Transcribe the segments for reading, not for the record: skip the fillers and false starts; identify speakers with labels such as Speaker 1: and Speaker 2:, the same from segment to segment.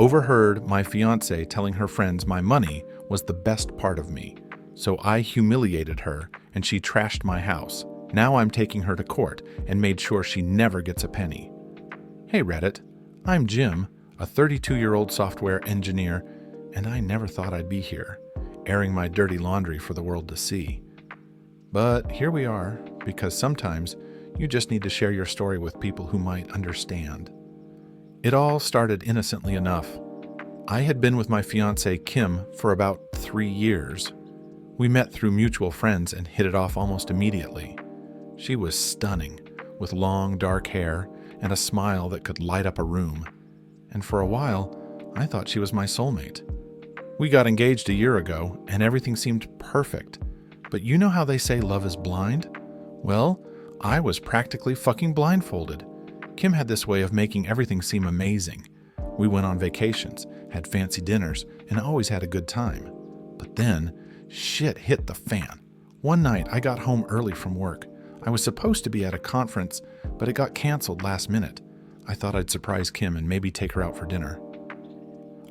Speaker 1: overheard my fiancée telling her friends my money was the best part of me. So I humiliated her and she trashed my house. Now I'm taking her to court and made sure she never gets a penny. Hey Reddit, I'm Jim, a 32-year-old software engineer, and I never thought I'd be here, airing my dirty laundry for the world to see. But here we are, because sometimes you just need to share your story with people who might understand. It all started innocently enough. I had been with my fiancée Kim for about 3 years. We met through mutual friends and hit it off almost immediately. She was stunning, with long dark hair and a smile that could light up a room. And for a while, I thought she was my soulmate. We got engaged a year ago, and everything seemed perfect. But you know how they say love is blind? Well, I was practically fucking blindfolded. Kim had this way of making everything seem amazing. We went on vacations, had fancy dinners, and always had a good time. But then, shit hit the fan. One night, I got home early from work. I was supposed to be at a conference, but it got canceled last minute. I thought I'd surprise Kim and maybe take her out for dinner.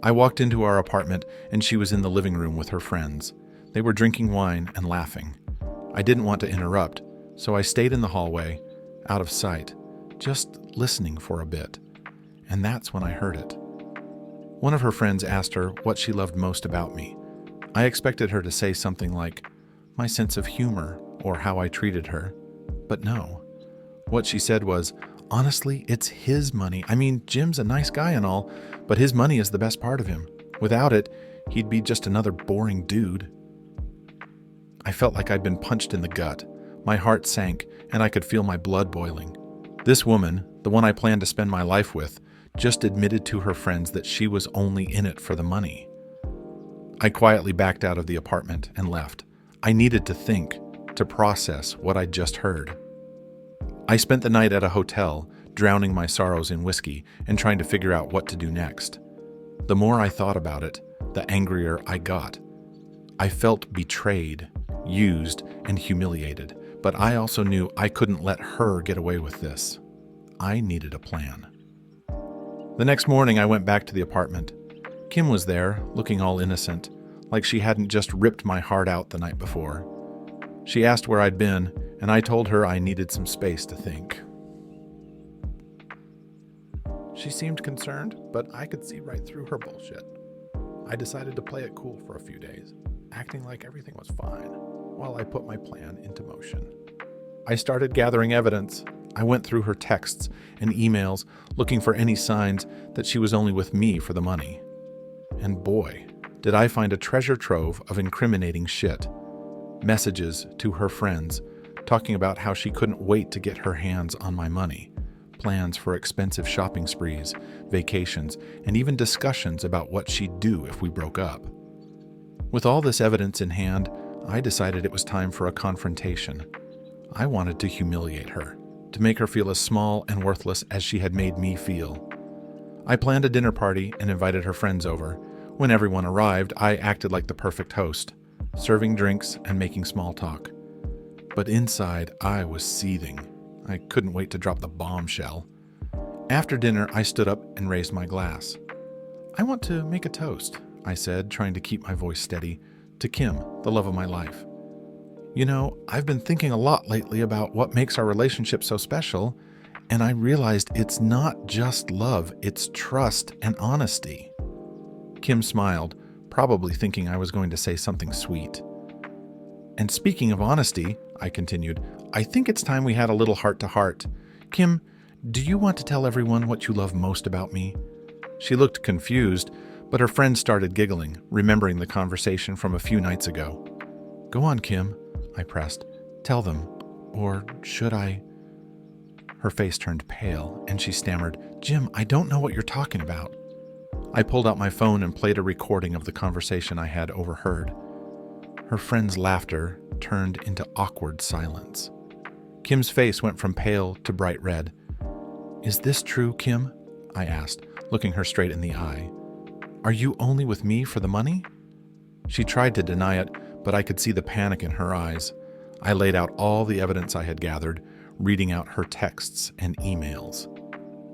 Speaker 1: I walked into our apartment, and she was in the living room with her friends. They were drinking wine and laughing. I didn't want to interrupt, so I stayed in the hallway, out of sight, just listening for a bit. And that's when I heard it. One of her friends asked her what she loved most about me. I expected her to say something like, my sense of humor or how I treated her. But no. What she said was, honestly, it's his money. I mean, Jim's a nice guy and all, but his money is the best part of him. Without it, he'd be just another boring dude. I felt like I'd been punched in the gut. My heart sank, and I could feel my blood boiling. This woman, the one I planned to spend my life with, just admitted to her friends that she was only in it for the money. I quietly backed out of the apartment and left. I needed to think, to process what I'd just heard. I spent the night at a hotel, drowning my sorrows in whiskey and trying to figure out what to do next. The more I thought about it, the angrier I got. I felt betrayed, used, and humiliated, but I also knew I couldn't let her get away with this. I needed a plan. The next morning, I went back to the apartment. Kim was there, looking all innocent, like she hadn't just ripped my heart out the night before. She asked where I'd been, and I told her I needed some space to think. She seemed concerned, but I could see right through her bullshit. I decided to play it cool for a few days, acting like everything was fine, while I put my plan into motion. I started gathering evidence. I went through her texts and emails, looking for any signs that she was only with me for the money. And boy, did I find a treasure trove of incriminating shit. Messages to her friends, talking about how she couldn't wait to get her hands on my money, plans for expensive shopping sprees, vacations, and even discussions about what she'd do if we broke up. With all this evidence in hand, I decided it was time for a confrontation. I wanted to humiliate her, to make her feel as small and worthless as she had made me feel. I planned a dinner party and invited her friends over. When everyone arrived, I acted like the perfect host, serving drinks and making small talk. But inside, I was seething. I couldn't wait to drop the bombshell. After dinner, I stood up and raised my glass. I want to make a toast, I said, trying to keep my voice steady, to Kim, the love of my life. You know, I've been thinking a lot lately about what makes our relationship so special, and I realized it's not just love, it's trust and honesty. Kim smiled, probably thinking I was going to say something sweet. And speaking of honesty, I continued, I think it's time we had a little heart-to-heart. Kim, do you want to tell everyone what you love most about me? She looked confused, but her friend started giggling, remembering the conversation from a few nights ago. Go on, Kim, I pressed. Tell them. Or should I? Her face turned pale, and she stammered, Jim, I don't know what you're talking about. I pulled out my phone and played a recording of the conversation I had overheard. Her friend's laughter turned into awkward silence. Kim's face went from pale to bright red. Is this true, Kim? I asked, looking her straight in the eye. Are you only with me for the money? She tried to deny it, but I could see the panic in her eyes. I laid out all the evidence I had gathered, reading out her texts and emails.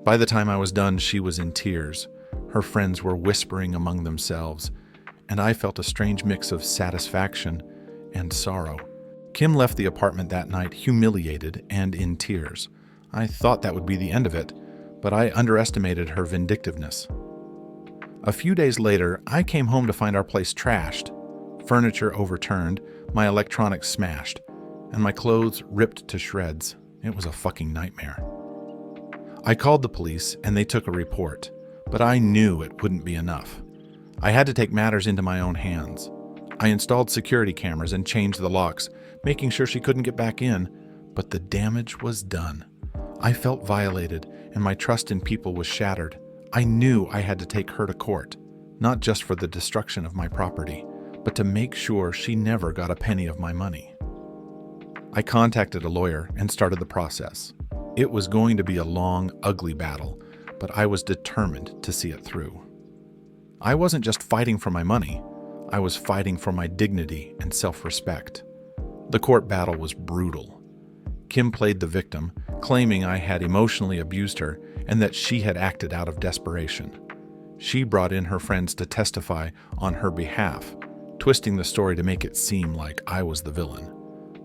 Speaker 1: By the time I was done, she was in tears. her friends were whispering among themselves, and I felt a strange mix of satisfaction and sorrow. Kim left the apartment that night humiliated and in tears. I thought that would be the end of it, but I underestimated her vindictiveness. A few days later, I came home to find our place trashed, furniture overturned, my electronics smashed, and my clothes ripped to shreds. It was a fucking nightmare. I called the police and they took a report, but I knew it wouldn't be enough. I had to take matters into my own hands. I installed security cameras and changed the locks, making sure she couldn't get back in, but the damage was done. I felt violated and my trust in people was shattered. I knew I had to take her to court, not just for the destruction of my property, but to make sure she never got a penny of my money. I contacted a lawyer and started the process. It was going to be a long, ugly battle, but I was determined to see it through. I wasn't just fighting for my money, I was fighting for my dignity and self-respect. The court battle was brutal. Kim played the victim, claiming I had emotionally abused her and that she had acted out of desperation. She brought in her friends to testify on her behalf, twisting the story to make it seem like I was the villain.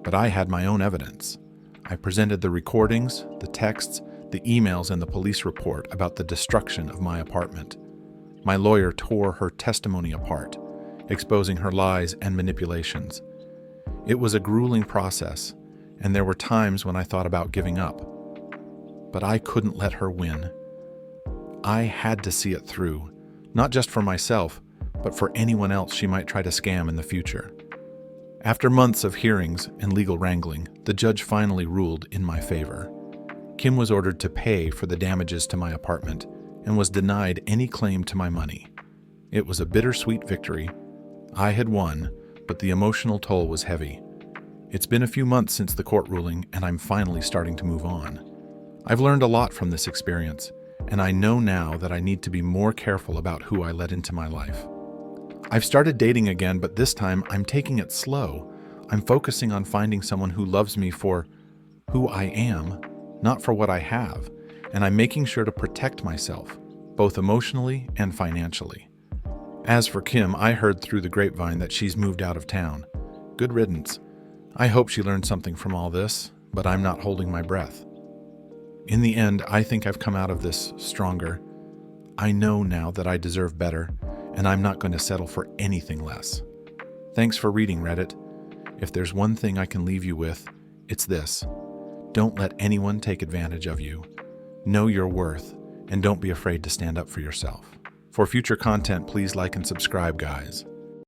Speaker 1: But I had my own evidence. I presented the recordings, the texts, the emails, and the police report about the destruction of my apartment. My lawyer tore her testimony apart, exposing her lies and manipulations. It was a grueling process, and there were times when I thought about giving up. But I couldn't let her win. I had to see it through, not just for myself, but for anyone else she might try to scam in the future. After months of hearings and legal wrangling, the judge finally ruled in my favor. Kim was ordered to pay for the damages to my apartment and was denied any claim to my money. It was a bittersweet victory. I had won, but the emotional toll was heavy. It's been a few months since the court ruling, and I'm finally starting to move on. I've learned a lot from this experience, and I know now that I need to be more careful about who I let into my life. I've started dating again, but this time I'm taking it slow. I'm focusing on finding someone who loves me for who I am, not for what I have, and I'm making sure to protect myself, both emotionally and financially. As for Kim, I heard through the grapevine that she's moved out of town. Good riddance. I hope she learned something from all this, but I'm not holding my breath. In the end, I think I've come out of this stronger. I know now that I deserve better, and I'm not going to settle for anything less. Thanks for reading, Reddit. If there's one thing I can leave you with, it's this. Don't let anyone take advantage of you. Know your worth, and don't be afraid to stand up for yourself. For future content, please like and subscribe, guys.